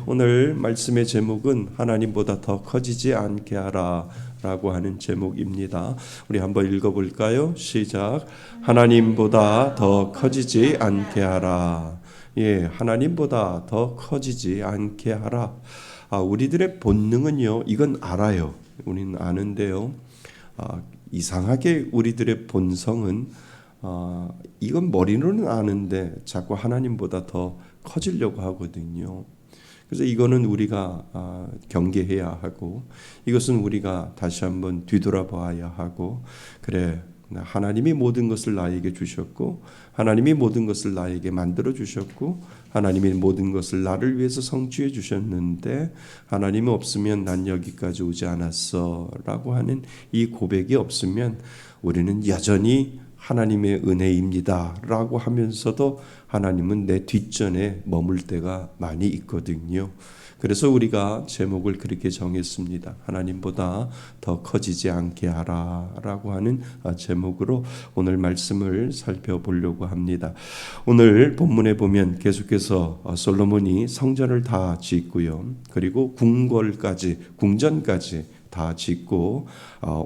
오늘 말씀의 제목은 하나님보다 더 커지지 않게 하라 라고 하는 제목입니다. 우리 한번 읽어볼까요? 시작. 하나님보다 더 커지지 않게 하라. 하나님보다 더 커지지 않게 하라. 우리들의 본능은요, 이건 알아요. 우리는 아는데요. 이상하게 우리들의 본성은 이건 머리로는 아는데 자꾸 하나님보다 더 커지려고 하거든요. 그래서 이거는 우리가 경계해야 하고, 이것은 우리가 다시 한번 뒤돌아봐야 하고, 그래, 하나님이 모든 것을 나에게 주셨고, 하나님이 모든 것을 나에게 만들어 주셨고, 하나님이 모든 것을 나를 위해서 성취해 주셨는데 하나님이 없으면 난 여기까지 오지 않았어 라고 하는 이 고백이 없으면 우리는 여전히 하나님의 은혜입니다 라고 하면서도 하나님은 내 뒷전에 머물 때가 많이 있거든요. 그래서 우리가 제목을 그렇게 정했습니다. 하나님보다 더 커지지 않게 하라 라고 하는 제목으로 오늘 말씀을 살펴보려고 합니다. 오늘 본문에 보면 계속해서 솔로몬이 성전을 다 짓고요. 그리고 궁전까지 다 짓고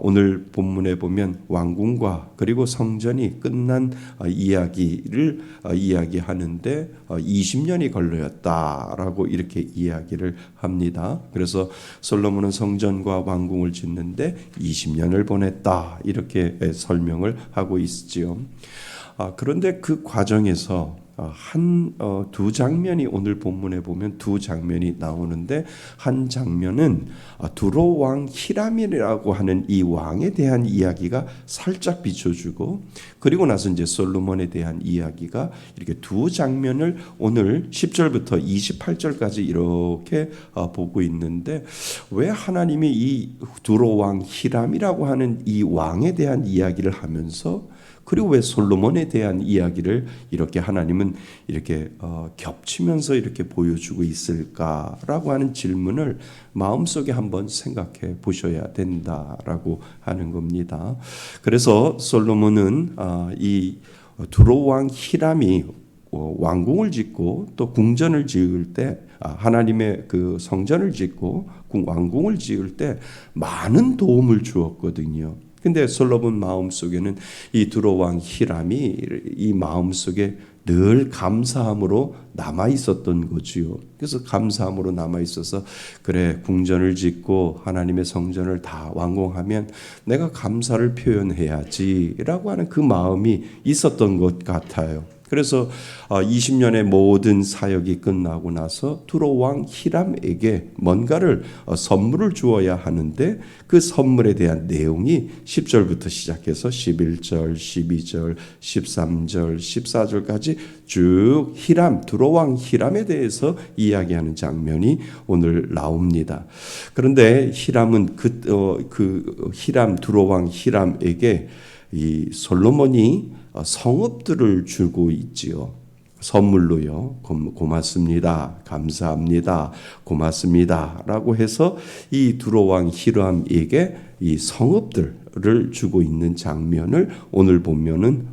오늘 본문에 보면 왕궁과 그리고 성전이 끝난 이야기를 이야기하는데 20년이 걸렸다라고 이렇게 이야기를 합니다. 그래서 솔로몬은 성전과 왕궁을 짓는데 20년을 보냈다 이렇게 설명을 하고 있지요. 그런데 그 과정에서 두 장면이 오늘 본문에 보면 두 장면이 나오는데 한 장면은 두로 왕 히람이라고 하는 이 왕에 대한 이야기가 살짝 비춰주고 그리고 나서 이제 솔로몬에 대한 이야기가 이렇게 두 장면을 오늘 10절부터 28절까지 이렇게 보고 있는데 왜 하나님이 이 두로 왕 히람이라고 하는 이 왕에 대한 이야기를 하면서 그리고 왜 솔로몬에 대한 이야기를 이렇게 하나님은 이렇게 겹치면서 이렇게 보여주고 있을까라고 하는 질문을 마음속에 한번 생각해 보셔야 된다라고 하는 겁니다. 그래서 솔로몬은 이 두로 왕 히람이 왕궁을 짓고 또 궁전을 지을 때 하나님의 그 성전을 짓고 왕궁을 지을 때 많은 도움을 주었거든요. 근데 솔로몬 마음속에는 이 두로 왕 히람이 이 마음속에 늘 감사함으로 남아 있었던 거지요. 그래서 감사함으로 남아 있어서 그래 궁전을 짓고 하나님의 성전을 다 완공하면 내가 감사를 표현해야지라고 하는 그 마음이 있었던 것 같아요. 그래서 20년의 모든 사역이 끝나고 나서 두로 왕 히람에게 뭔가를 선물을 주어야 하는데 그 선물에 대한 내용이 10절부터 시작해서 11절, 12절, 13절, 14절까지 쭉 두로 왕 히람에 대해서 이야기하는 장면이 오늘 나옵니다. 그런데 히람은 두로 왕 히람에게 이 솔로몬이 성읍들을 주고 있지요. 선물로요. 고맙습니다. 감사합니다. 고맙습니다. 라고 해서 이 두로 왕 히람에게 이 성읍들을 주고 있는 장면을 오늘 보면은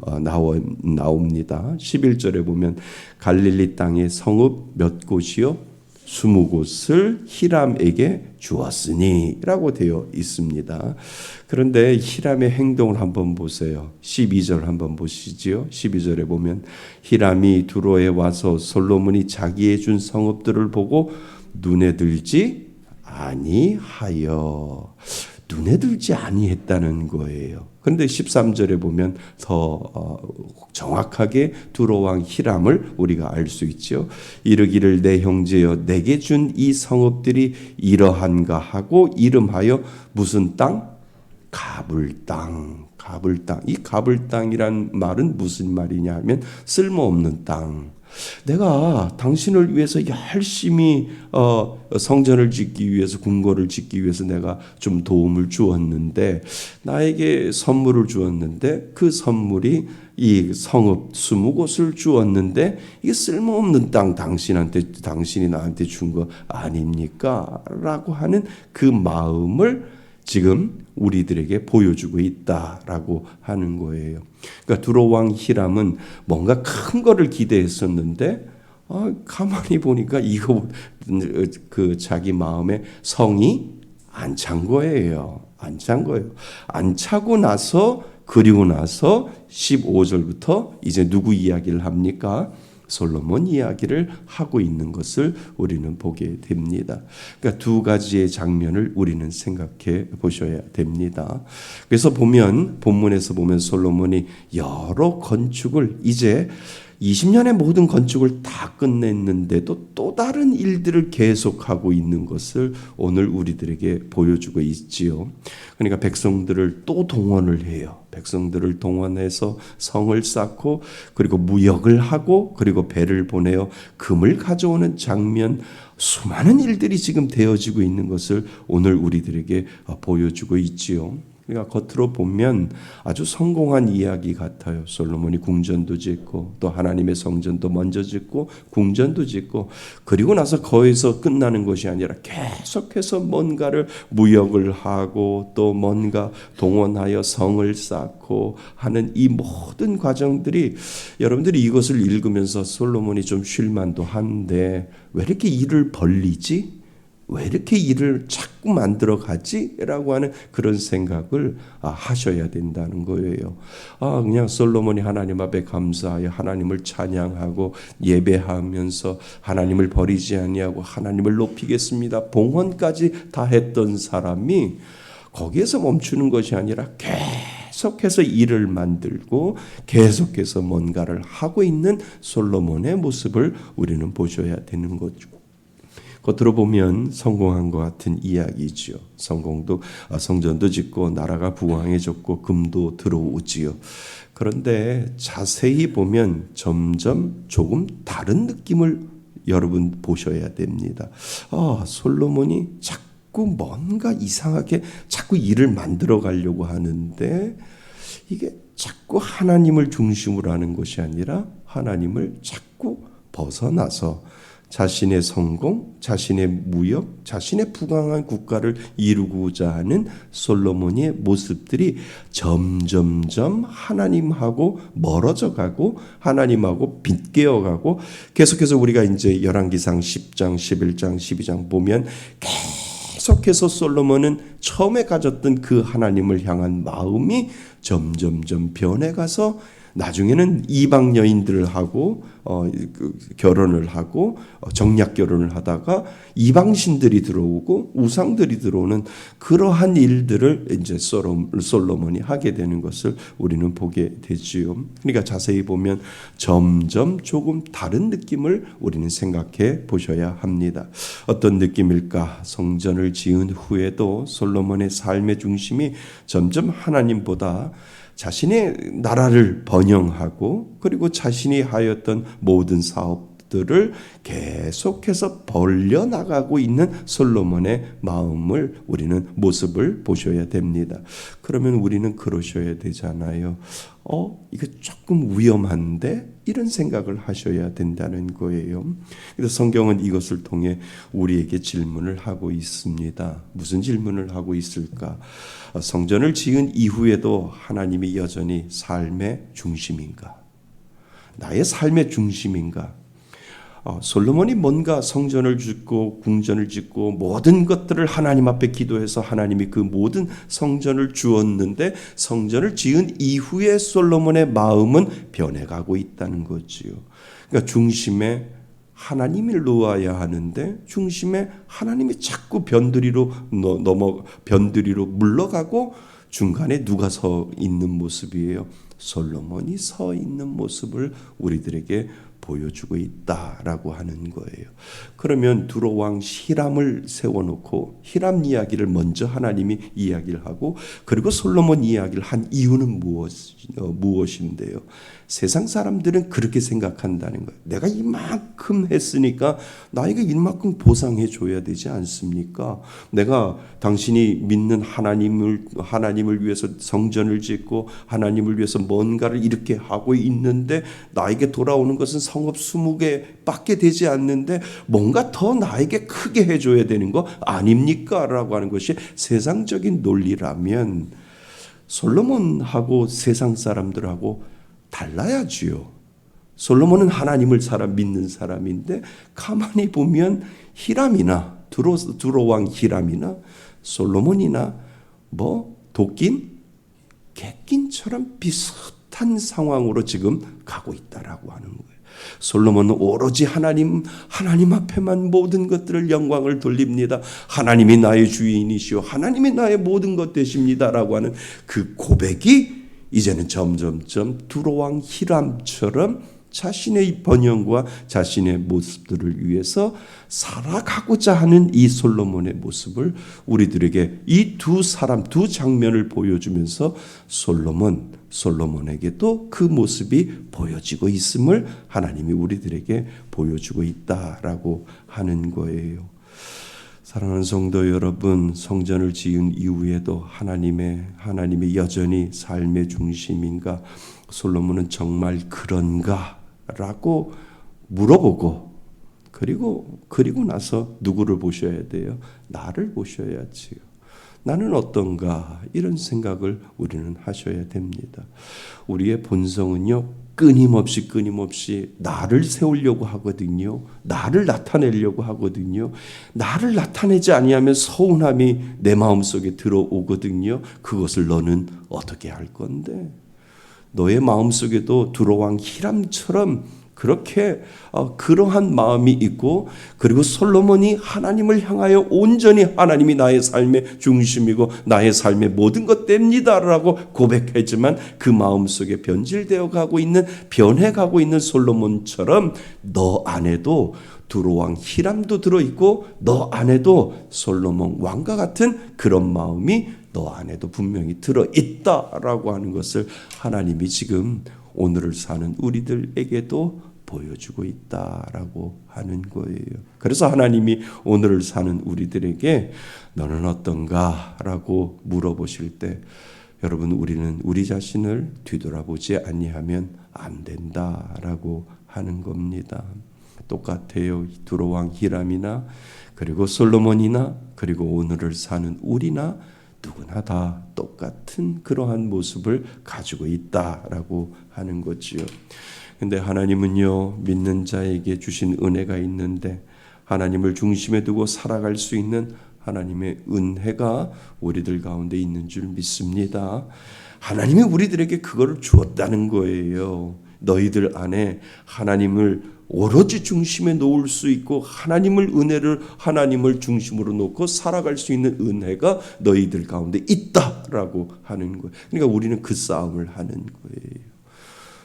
나옵니다. 11절에 보면 갈릴리 땅의 성읍 몇 곳이요? 20곳을 히람에게 주었으니 라고 되어 있습니다. 그런데 히람의 행동을 한번 보세요. 12절 한번 보시지요. 12절에 보면 히람이 두로에 와서 솔로몬이 자기의 준 성읍들을 보고 눈에 들지 아니하여 눈에 들지 아니했다는 거예요. 그런데 13절에 보면 더 정확하게 두로 왕 히람을 우리가 알 수 있죠. 이르기를 내 형제여 내게 준 이 성읍들이 이러한가 하고 이름하여 무슨 땅? 가불 땅. 이 가불 땅이란 말은 무슨 말이냐 하면 쓸모없는 땅. 내가 당신을 위해서 열심히 성전을 짓기 위해서 궁궐을 짓기 위해서 내가 좀 도움을 주었는데 나에게 선물을 주었는데 그 선물이 이 성읍 20곳을 주었는데 이게 쓸모없는 땅 당신이 나한테 준 거 아닙니까? 라고 하는 그 마음을 지금 우리들에게 보여주고 있다라고 하는 거예요. 그러니까 두로 왕 히람은 뭔가 큰 거를 기대했었는데 가만히 보니까 이거 그 자기 마음에 성이 안 찬 거예요. 안 찬 거예요. 안 차고 나서 그리고 나서 15절부터 이제 누구 이야기를 합니까? 솔로몬 이야기를 하고 있는 것을 우리는 보게 됩니다. 그러니까 두 가지의 장면을 우리는 생각해 보셔야 됩니다. 그래서 본문에서 보면 솔로몬이 여러 건축을 이제 20년의 모든 건축을 다 끝냈는데도 또 다른 일들을 계속하고 있는 것을 오늘 우리들에게 보여주고 있지요. 그러니까 백성들을 또 동원을 해요. 백성들을 동원해서 성을 쌓고 그리고 무역을 하고 그리고 배를 보내어 금을 가져오는 장면, 수많은 일들이 지금 되어지고 있는 것을 오늘 우리들에게 보여주고 있지요. 그러니까 겉으로 보면 아주 성공한 이야기 같아요. 솔로몬이 궁전도 짓고 또 하나님의 성전도 먼저 짓고 궁전도 짓고 그리고 나서 거기서 끝나는 것이 아니라 계속해서 뭔가를 무역을 하고 또 뭔가 동원하여 성을 쌓고 하는 이 모든 과정들이 여러분들이 이것을 읽으면서 솔로몬이 좀 쉴만도 한데 왜 이렇게 일을 벌리지? 왜 이렇게 일을 자꾸 만들어 가지? 라고 하는 그런 생각을 하셔야 된다는 거예요. 그냥 솔로몬이 하나님 앞에 감사하여 하나님을 찬양하고 예배하면서 하나님을 버리지 아니하고 하나님을 높이겠습니다. 봉헌까지 다 했던 사람이 거기에서 멈추는 것이 아니라 계속해서 일을 만들고 계속해서 뭔가를 하고 있는 솔로몬의 모습을 우리는 보셔야 되는 거죠. 겉으로 보면 성공한 것 같은 이야기지요. 성전도 짓고 나라가 부강해졌고 금도 들어오지요. 그런데 자세히 보면 점점 조금 다른 느낌을 여러분 보셔야 됩니다. 솔로몬이 자꾸 뭔가 이상하게 자꾸 일을 만들어 가려고 하는데 이게 자꾸 하나님을 중심으로 하는 것이 아니라 하나님을 자꾸 벗어나서 자신의 성공, 자신의 무역, 자신의 부강한 국가를 이루고자 하는 솔로몬의 모습들이 점점점 하나님하고 멀어져 가고 하나님하고 빗개어 가고 계속해서 우리가 이제 열왕기상 10장, 11장, 12장 보면 계속해서 솔로몬은 처음에 가졌던 그 하나님을 향한 마음이 점점점 변해가서 나중에는 이방 여인들하고 결혼을 하고 정략 결혼을 하다가 이방신들이 들어오고 우상들이 들어오는 그러한 일들을 이제 솔로몬이 하게 되는 것을 우리는 보게 되지요. 그러니까 자세히 보면 점점 조금 다른 느낌을 우리는 생각해 보셔야 합니다. 어떤 느낌일까? 성전을 지은 후에도 솔로몬의 삶의 중심이 점점 하나님보다 자신의 나라를 번영하고 그리고 자신이 하였던 모든 사업들을 계속해서 벌려나가고 있는 솔로몬의 마음을 우리는 모습을 보셔야 됩니다. 그러면 우리는 그러셔야 되잖아요. 이거 조금 위험한데? 이런 생각을 하셔야 된다는 거예요. 그래서 성경은 이것을 통해 우리에게 질문을 하고 있습니다. 무슨 질문을 하고 있을까? 성전을 지은 이후에도 하나님이 여전히 삶의 중심인가? 나의 삶의 중심인가? 솔로몬이 뭔가 성전을 짓고 궁전을 짓고 모든 것들을 하나님 앞에 기도해서 하나님이 그 모든 성전을 주었는데 성전을 지은 이후에 솔로몬의 마음은 변해가고 있다는 거지요. 그러니까 중심에 하나님이 놓아야 하는데 중심에 하나님이 자꾸 변두리로 물러가고 중간에 누가 서 있는 모습이에요? 솔로몬이 서 있는 모습을 우리들에게 보여주고 있다라고 하는 거예요. 그러면 두로 왕 히람을 세워놓고 히람 이야기를 먼저 하나님이 이야기를 하고 그리고 솔로몬 이야기를 한 이유는 무엇인데요? 세상 사람들은 그렇게 생각한다는 거예요. 내가 이만큼 했으니까 나에게 이만큼 보상해 줘야 되지 않습니까? 내가 당신이 믿는 하나님을 위해서 성전을 짓고 하나님을 위해서 뭔가를 이렇게 하고 있는데 나에게 돌아오는 것은 성읍 20개밖에 되지 않는데 뭔가 더 나에게 크게 해줘야 되는 거 아닙니까? 라고 하는 것이 세상적인 논리라면 솔로몬하고 세상 사람들하고 달라야지요. 솔로몬은 하나님을 믿는 사람인데 가만히 보면 히람이나 두로왕 히람이나 솔로몬이나 도낀 객긴처럼 비슷한 상황으로 지금 가고 있다라고 하는 거예요. 솔로몬은 오로지 하나님 앞에만 모든 것들을 영광을 돌립니다. 하나님이 나의 주인이시오. 하나님이 나의 모든 것 되십니다라고 하는 그 고백이 이제는 점점점 두로왕 히람처럼 자신의 번영과 자신의 모습들을 위해서 살아가고자 하는 이 솔로몬의 모습을 우리들에게 이 두 장면을 보여주면서 솔로몬에게도 그 모습이 보여지고 있음을 하나님이 우리들에게 보여주고 있다라고 하는 거예요. 사랑하는 성도 여러분, 성전을 지은 이후에도 하나님의 여전히 삶의 중심인가? 솔로몬은 정말 그런가? 라고 물어보고 그리고 나서 누구를 보셔야 돼요? 나를 보셔야지요. 나는 어떤가? 이런 생각을 우리는 하셔야 됩니다. 우리의 본성은요, 끊임없이 나를 세우려고 하거든요. 나를 나타내려고 하거든요. 나를 나타내지 아니하면 서운함이 내 마음속에 들어오거든요. 그것을 너는 어떻게 할 건데? 너의 마음속에도 두로왕 히람처럼 그렇게 그러한 마음이 있고, 그리고 솔로몬이 하나님을 향하여 온전히 하나님이 나의 삶의 중심이고 나의 삶의 모든 것 됩니다라고 고백했지만 그 마음속에 변질되어가고 있는, 변해가고 있는 솔로몬처럼 너 안에도 두로왕 히람도 들어있고 너 안에도 솔로몬 왕과 같은 그런 마음이 너 안에도 분명히 들어있다라고 하는 것을 하나님이 지금 오늘을 사는 우리들에게도 보여주고 있다라고 하는 거예요. 그래서 하나님이 오늘을 사는 우리들에게 너는 어떤가? 라고 물어보실 때 여러분, 우리는 우리 자신을 뒤돌아보지 아니하면 안 된다라고 하는 겁니다. 똑같아요. 두로왕 히람이나 그리고 솔로몬이나 그리고 오늘을 사는 우리나 누구나 다 똑같은 그러한 모습을 가지고 있다라고 하는 거지요. 근데 하나님은요, 믿는 자에게 주신 은혜가 있는데 하나님을 중심에 두고 살아갈 수 있는 하나님의 은혜가 우리들 가운데 있는 줄 믿습니다. 하나님이 우리들에게 그거를 주었다는 거예요. 너희들 안에 하나님을 오로지 중심에 놓을 수 있고 하나님을 중심으로 놓고 살아갈 수 있는 은혜가 너희들 가운데 있다라고 하는 거예요. 그러니까 우리는 그 싸움을 하는 거예요.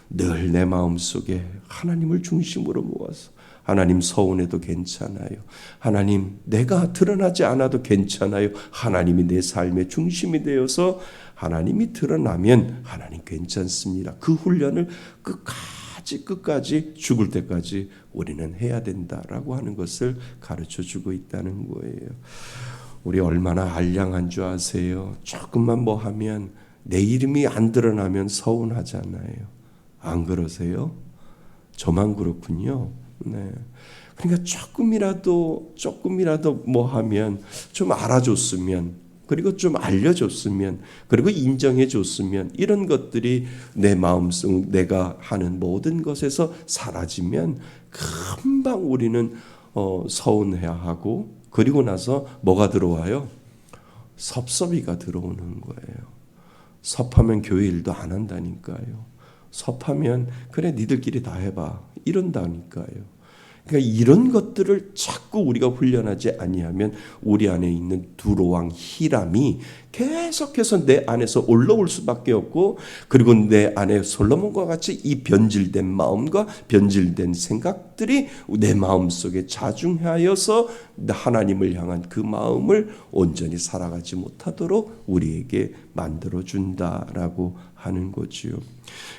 늘 내 마음속에 하나님을 중심으로 모아서 하나님 서운해도 괜찮아요. 하나님 내가 드러나지 않아도 괜찮아요. 하나님이 내 삶의 중심이 되어서 하나님이 드러나면 하나님 괜찮습니다. 그 훈련을 끝까지 죽을 때까지 우리는 해야 된다라고 하는 것을 가르쳐주고 있다는 거예요. 우리 얼마나 알량한 줄 아세요? 조금만 뭐 하면 내 이름이 안 드러나면 서운하잖아요. 안 그러세요? 저만 그렇군요. 네. 그러니까 조금이라도 뭐 하면 좀 알아줬으면, 그리고 좀 알려줬으면, 그리고 인정해줬으면, 이런 것들이 내 마음속 내가 하는 모든 것에서 사라지면 금방 우리는 서운해야 하고, 그리고 나서 뭐가 들어와요? 섭섭이가 들어오는 거예요. 섭하면 교회 일도 안 한다니까요. 섭하면 그래 니들끼리 다 해봐 이런다니까요. 그러니까 이런 것들을 자꾸 우리가 훈련하지 아니하면 우리 안에 있는 두로왕 히람이 계속해서 내 안에서 올라올 수밖에 없고, 그리고 내 안에 솔로몬과 같이 이 변질된 마음과 변질된 생각들이 내 마음속에 자중하여서 하나님을 향한 그 마음을 온전히 살아가지 못하도록 우리에게 만들어준다라고 하는 거지요.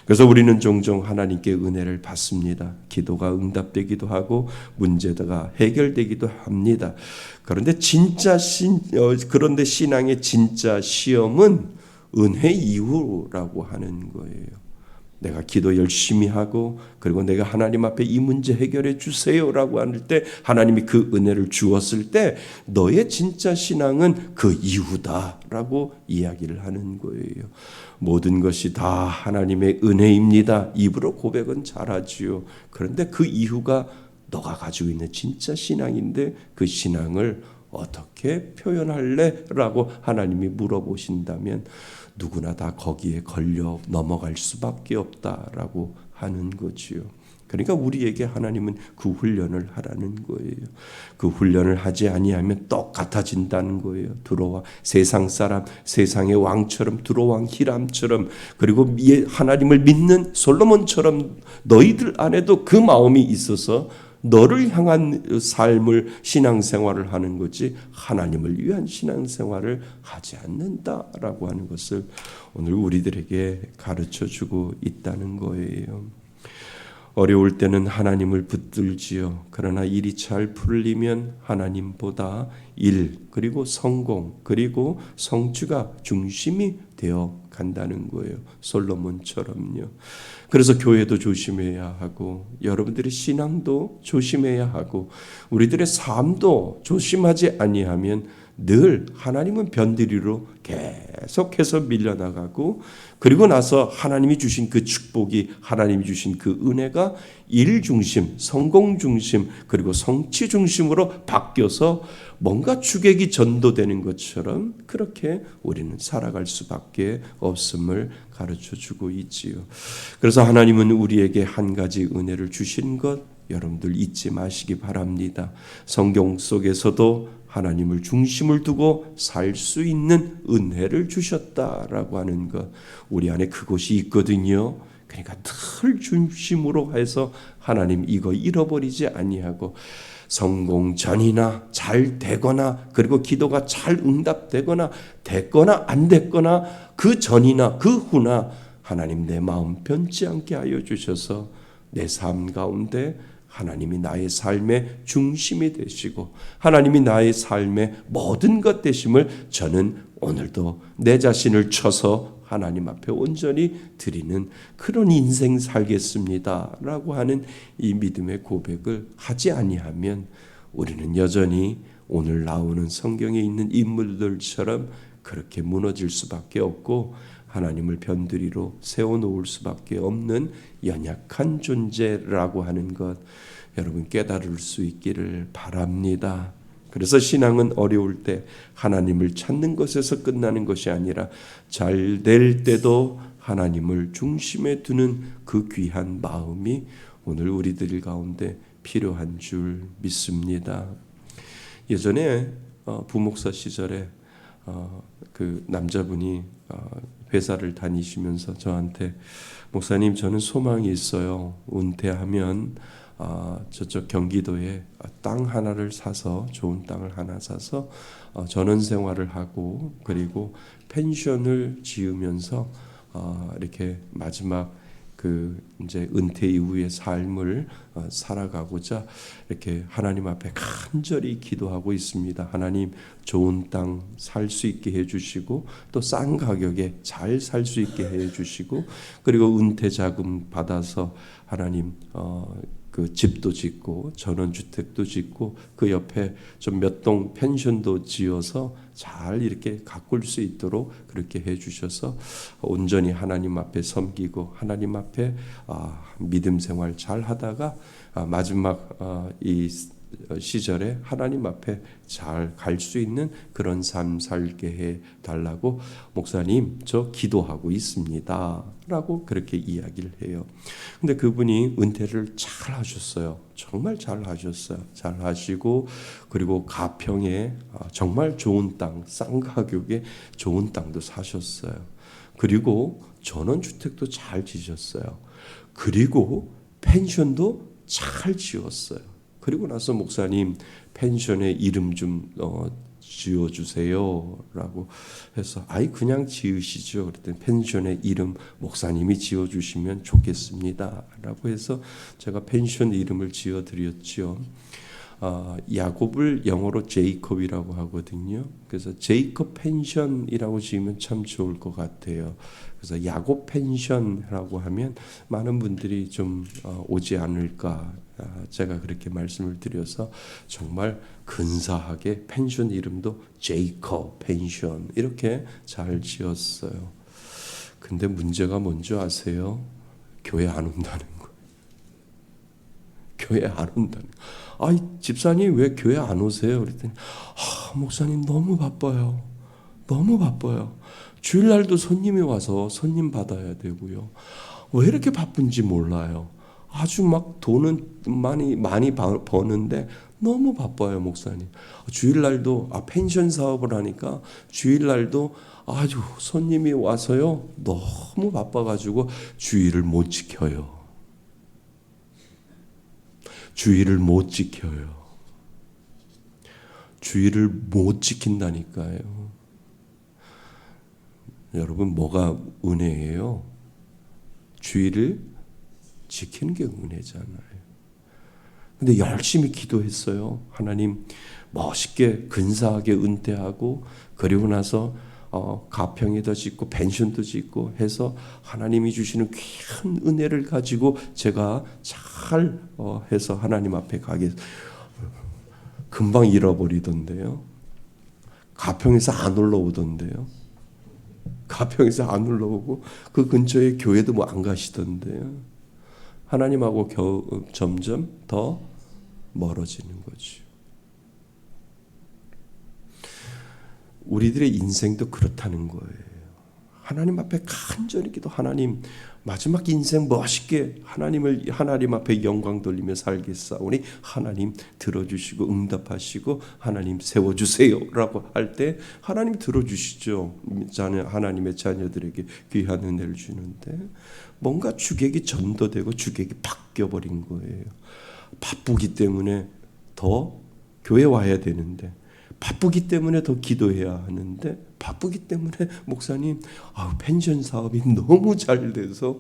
그래서 우리는 종종 하나님께 은혜를 받습니다. 기도가 응답되기도 하고 문제가 해결되기도 합니다. 그런데 그런데 신앙의 진짜 시험은 은혜 이후라고 하는 거예요. 내가 기도 열심히 하고 그리고 내가 하나님 앞에 이 문제 해결해 주세요라고 할 때 하나님이 그 은혜를 주었을 때 너의 진짜 신앙은 그 이후다라고 이야기를 하는 거예요. 모든 것이 다 하나님의 은혜입니다. 입으로 고백은 잘하지요. 그런데 그 이후가 너가 가지고 있는 진짜 신앙인데 그 신앙을 어떻게 표현할래? 라고 하나님이 물어보신다면 누구나 다 거기에 걸려 넘어갈 수밖에 없다라고 하는 거지요. 그러니까 우리에게 하나님은 그 훈련을 하라는 거예요. 그 훈련을 하지 아니하면 똑같아진다는 거예요. 두로와 세상 사람, 세상의 왕처럼 두로왕 히람처럼 그리고 하나님을 믿는 솔로몬처럼 너희들 안에도 그 마음이 있어서 너를 향한 삶을 신앙생활을 하는 거지 하나님을 위한 신앙생활을 하지 않는다라고 하는 것을 오늘 우리들에게 가르쳐주고 있다는 거예요. 어려울 때는 하나님을 붙들지요. 그러나 일이 잘 풀리면 하나님보다 일 그리고 성공 그리고 성취가 중심이 되어 간다는 거예요. 솔로몬처럼요. 그래서 교회도 조심해야 하고 여러분들의 신앙도 조심해야 하고 우리들의 삶도 조심하지 아니하면 늘 하나님은 변두리로 계속해서 밀려나가고 그리고 나서 하나님이 주신 그 축복이 하나님이 주신 그 은혜가 일 중심, 성공 중심 그리고 성취 중심으로 바뀌어서 뭔가 주객이 전도되는 것처럼 그렇게 우리는 살아갈 수밖에 없음을 가르쳐주고 있지요. 그래서 하나님은 우리에게 한 가지 은혜를 주신 것 여러분들 잊지 마시기 바랍니다. 성경 속에서도 하나님을 중심을 두고 살 수 있는 은혜를 주셨다라고 하는 것 우리 안에 그것이 있거든요. 그러니까 늘 중심으로 해서 하나님 이거 잃어버리지 아니하고 성공 전이나 잘 되거나 그리고 기도가 잘 응답되거나 됐거나 안 됐거나 그 전이나 그 후나 하나님 내 마음 변치 않게 하여 주셔서 내 삶 가운데 하나님이 나의 삶의 중심이 되시고 하나님이 나의 삶의 모든 것 되심을 저는 오늘도 내 자신을 쳐서 하나님 앞에 온전히 드리는 그런 인생 살겠습니다 라고 하는 이 믿음의 고백을 하지 아니하면 우리는 여전히 오늘 나오는 성경에 있는 인물들처럼 그렇게 무너질 수밖에 없고 하나님을 변두리로 세워놓을 수밖에 없는 연약한 존재라고 하는 것 여러분 깨달을 수 있기를 바랍니다. 그래서 신앙은 어려울 때 하나님을 찾는 것에서 끝나는 것이 아니라 잘 될 때도 하나님을 중심에 두는 그 귀한 마음이 오늘 우리들 가운데 필요한 줄 믿습니다. 예전에 부목사 시절에 그 남자분이 회사를 다니시면서 저한테 목사님 저는 소망이 있어요. 은퇴하면 저쪽 경기도에 땅 하나를 사서 좋은 땅을 하나 사서 전원 생활을 하고 그리고 펜션을 지으면서 이렇게 마지막 그 이제 은퇴 이후의 삶을 살아가고자 이렇게 하나님 앞에 간절히 기도하고 있습니다. 하나님 좋은 땅 살 수 있게 해주시고 또 싼 가격에 잘 살 수 있게 해주시고 그리고 은퇴 자금 받아서 하나님 그 집도 짓고 전원주택도 짓고 그 옆에 좀 몇 동 펜션도 지어서 잘 이렇게 가꿀 수 있도록 그렇게 해주셔서 온전히 하나님 앞에 섬기고 하나님 앞에 믿음 생활 잘 하다가 마지막 이 시절에 하나님 앞에 잘 갈 수 있는 그런 삶 살게 해 달라고 목사님 저 기도하고 있습니다 라고 그렇게 이야기를 해요. 근데 그분이 은퇴를 잘 하셨어요. 정말 잘 하셨어요. 잘 하시고 그리고 가평에 정말 좋은 땅 싼 가격에 좋은 땅도 사셨어요. 그리고 전원주택도 잘 지셨어요. 그리고 펜션도 잘 지었어요. 그리고 나서 목사님 펜션에 이름 좀 지어주세요 라고 해서 아이 그냥 지으시죠. 그랬더니 펜션의 이름 목사님이 지어주시면 좋겠습니다 라고 해서 제가 펜션 이름을 지어드렸죠. 야곱을 영어로 제이콥이라고 하거든요. 그래서 제이콥 펜션이라고 지으면 참 좋을 것 같아요. 그래서 야곱 펜션이라고 하면 많은 분들이 좀 오지 않을까. 제가 그렇게 말씀을 드려서 정말 근사하게 펜션 이름도 제이콥 펜션 이렇게 잘 지었어요. 근데 문제가 뭔지 아세요? 교회 안 온다는 거예요. 교회 안 온다는 거예요. 집사님 왜 교회 안 오세요? 그랬더니 목사님 너무 바빠요. 너무 바빠요. 주일날도 손님이 와서 손님 받아야 되고요. 왜 이렇게 바쁜지 몰라요. 아주 막 돈은 많이 버는데 너무 바빠요, 목사님. 주일날도 펜션 사업을 하니까 주일날도 아주 손님이 와서요. 너무 바빠가지고 주일을 못 지켜요. 주일을 못 지켜요. 주일을 못 지킨다니까요. 여러분 뭐가 은혜예요? 주일을 지키는 게 은혜잖아요. 근데 열심히 기도했어요. 하나님 멋있게 근사하게 은퇴하고 그리고 나서 가평에도 짓고 펜션도 짓고 해서 하나님이 주시는 귀한 은혜를 가지고 제가 잘 해서 하나님 앞에 가게 금방 잃어버리던데요. 가평에서 안 올라오던데요. 가평에서 안 올라오고 그 근처에 교회도 뭐 안 가시던데요. 하나님하고 점점 더 멀어지는 거죠. 우리들의 인생도 그렇다는 거예요. 하나님 앞에 간절히 기도, 하나님 마지막 인생 멋있게 하나님 앞에 영광 돌리며 살겠사오니 하나님 들어주시고 응답하시고 하나님 세워주세요라고 할 때 하나님 들어주시죠. 하나님의 자녀들에게 귀한 은혜를 주는데 뭔가 주객이 전도되고 주객이 바뀌어버린 거예요. 바쁘기 때문에 더 교회 와야 되는데 바쁘기 때문에 더 기도해야 하는데 바쁘기 때문에 목사님 펜션 사업이 너무 잘 돼서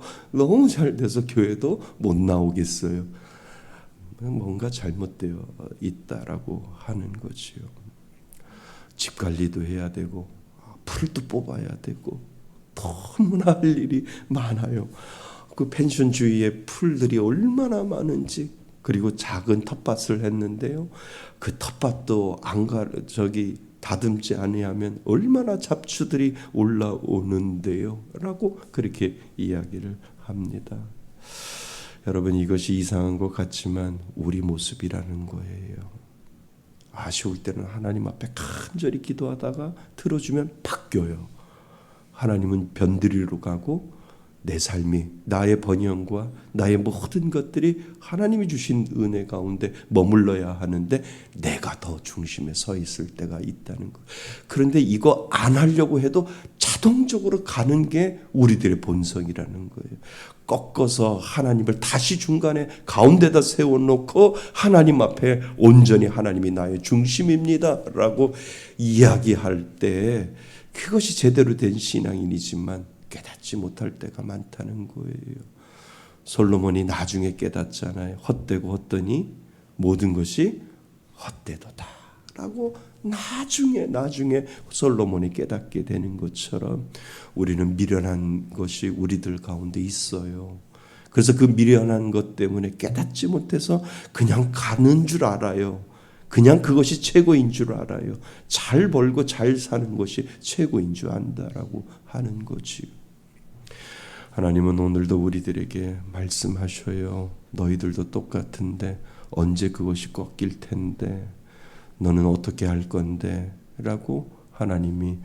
교회도 못 나오겠어요. 뭔가 잘못되어 있다라고 하는 거지요. 집 관리도 해야 되고 풀도 뽑아야 되고 너무나 할 일이 많아요. 그 펜션 주위에 풀들이 얼마나 많은지 그리고 작은 텃밭을 했는데요. 그 텃밭도 다듬지 아니하면 얼마나 잡초들이 올라오는데요. 라고 그렇게 이야기를 합니다. 여러분 이것이 이상한 것 같지만 우리 모습이라는 거예요. 아쉬울 때는 하나님 앞에 간절히 기도하다가 들어주면 바뀌어요. 하나님은 변두리로 가고 내 삶이 나의 번영과 나의 모든 것들이 하나님이 주신 은혜 가운데 머물러야 하는데 내가 더 중심에 서 있을 때가 있다는 것. 그런데 이거 안 하려고 해도 자동적으로 가는 게 우리들의 본성이라는 거예요. 꺾어서 하나님을 다시 중간에 가운데다 세워놓고 하나님 앞에 온전히 하나님이 나의 중심입니다 라고 이야기할 때 그것이 제대로 된 신앙인이지만 깨닫지 못할 때가 많다는 거예요. 솔로몬이 나중에 깨닫잖아요. 헛되고 헛되니 모든 것이 헛되도다 라고 나중에 솔로몬이 깨닫게 되는 것처럼 우리는 미련한 것이 우리들 가운데 있어요. 그래서 그 미련한 것 때문에 깨닫지 못해서 그냥 가는 줄 알아요. 그냥 그것이 최고인 줄 알아요. 잘 벌고 잘 사는 것이 최고인 줄 안다라고 하는 거지요. 하나님은 오늘도 우리들에게 말씀하셔요. 너희들도 똑같은데 언제 그것이 꺾일 텐데 너는 어떻게 할 건데 라고 하나님이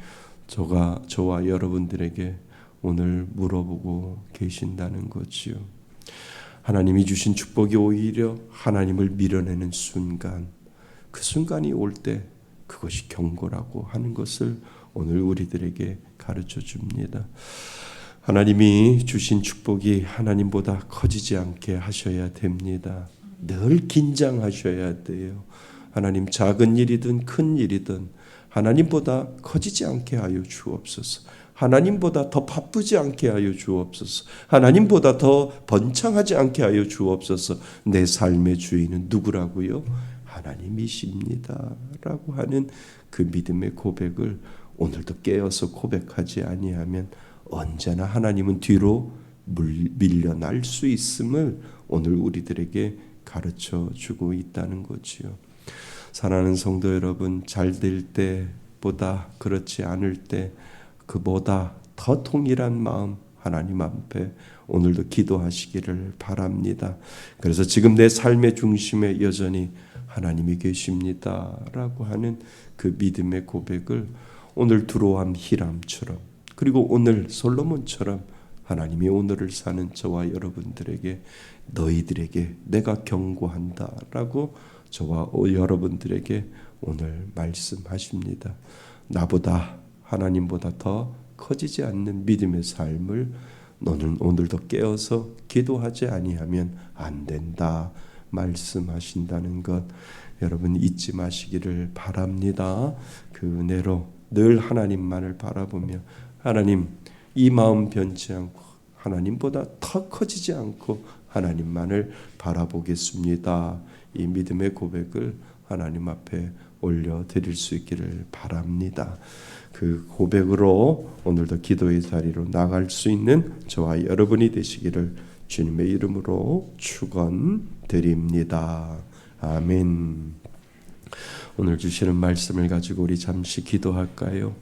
저와 여러분들에게 오늘 물어보고 계신다는 거지요. 하나님이 주신 축복이 오히려 하나님을 밀어내는 순간 그 순간이 올 때 그것이 경고라고 하는 것을 오늘 우리들에게 가르쳐 줍니다. 하나님이 주신 축복이 하나님보다 커지지 않게 하셔야 됩니다. 늘 긴장하셔야 돼요. 하나님 작은 일이든 큰 일이든 하나님보다 커지지 않게 하여 주옵소서. 하나님보다 더 바쁘지 않게 하여 주옵소서. 하나님보다 더 번창하지 않게 하여 주옵소서. 내 삶의 주인은 누구라고요? 하나님이십니다라고 하는 그 믿음의 고백을 오늘도 깨어서 고백하지 아니하면 언제나 하나님은 뒤로 밀려날 수 있음을 오늘 우리들에게 가르쳐 주고 있다는 거지요. 사랑하는 성도 여러분, 잘 될 때보다 그렇지 않을 때 그보다 더 통일한 마음 하나님 앞에 오늘도 기도하시기를 바랍니다. 그래서 지금 내 삶의 중심에 여전히 하나님이 계십니다라고 하는 그 믿음의 고백을 오늘 두로암 히람처럼, 그리고 오늘 솔로몬처럼 하나님이 오늘을 사는 저와 여러분들에게, 너희들에게 내가 경고한다라고 저와 여러분들에게 오늘 말씀하십니다. 나보다, 하나님보다 더 커지지 않는 믿음의 삶을 너는 오늘도 깨어서 기도하지 아니하면 안 된다 말씀하신다는 것, 여러분 잊지 마시기를 바랍니다. 그 은혜로 늘 하나님만을 바라보며, 하나님 이 마음 변치 않고 하나님보다 더 커지지 않고 하나님만을 바라보겠습니다. 이 믿음의 고백을 하나님 앞에 올려드릴 수 있기를 바랍니다. 그 고백으로 오늘도 기도의 자리로 나갈 수 있는 저와 여러분이 되시기를 주님의 이름으로 축원드립니다. 아멘. 오늘 주시는 말씀을 가지고 우리 잠시 기도할까요?